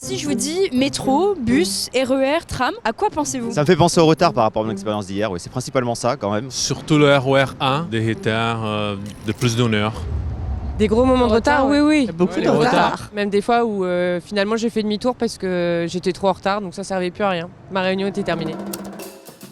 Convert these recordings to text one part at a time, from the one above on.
Si je vous dis métro, bus, RER, tram, à quoi pensez-vous? Ça me fait penser au retard par rapport à mon expérience d'hier, oui, c'est principalement ça quand même. Surtout le RER 1, des retards de plus d'une heure. Des gros moments de retard, oui, oui. Beaucoup Ouais, de les retard. Même des fois où finalement j'ai fait demi-tour parce que j'étais trop en retard, donc ça servait plus à rien. Ma réunion était terminée.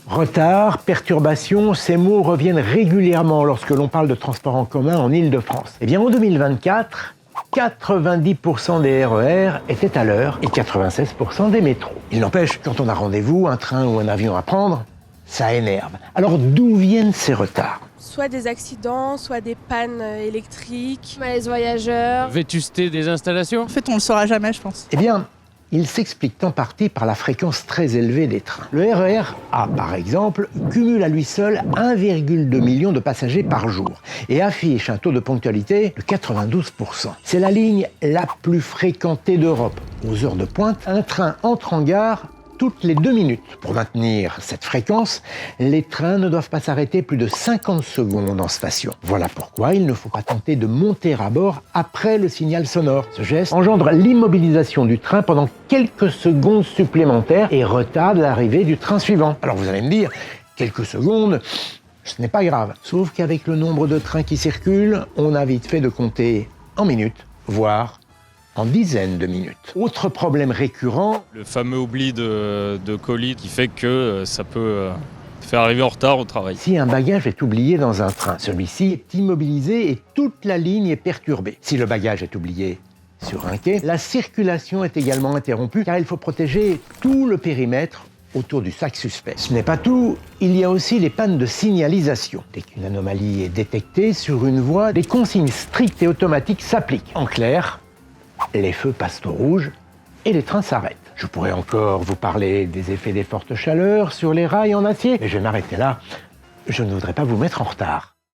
Retard, perturbation, ces mots reviennent régulièrement lorsque l'on parle de transport en commun en Île-de-France. Eh bien, en 2024, 90% des RER étaient à l'heure et 96% des métros. Il n'empêche, quand on a rendez-vous, un train ou un avion à prendre, ça énerve. Alors, d'où viennent ces retards ? Soit des accidents, soit des pannes électriques. Malaise voyageurs. Vétusté des installations. En fait, on le saura jamais, je pense. Eh bien, il s'explique en partie par la fréquence très élevée des trains. Le RER A, par exemple, cumule à lui seul 1,2 million de passagers par jour et affiche un taux de ponctualité de 92%. C'est la ligne la plus fréquentée d'Europe. Aux heures de pointe, un train entre en gare toutes les 2 minutes. Pour maintenir cette fréquence, les trains ne doivent pas s'arrêter plus de 50 secondes en station. Voilà pourquoi il ne faut pas tenter de monter à bord après le signal sonore. Ce geste engendre l'immobilisation du train pendant quelques secondes supplémentaires et retarde l'arrivée du train suivant. Alors vous allez me dire, quelques secondes, ce n'est pas grave. Sauf qu'avec le nombre de trains qui circulent, on a vite fait de compter en minutes, voire en dizaines de minutes. Autre problème récurrent, Le fameux oubli de colis qui fait que ça peut faire arriver en retard au travail. si un bagage est oublié dans un train, celui-ci est immobilisé et toute la ligne est perturbée. Si le bagage est oublié sur un quai, la circulation est également interrompue car il faut protéger tout le périmètre autour du sac suspect. Ce n'est pas tout, il y a aussi les pannes de signalisation. Dès qu'une anomalie est détectée sur une voie, des consignes strictes et automatiques s'appliquent. En clair, les feux passent au rouge et les trains s'arrêtent. Je pourrais encore vous parler des effets des fortes chaleurs sur les rails en acier, mais je vais m'arrêter là. Je ne voudrais pas vous mettre en retard.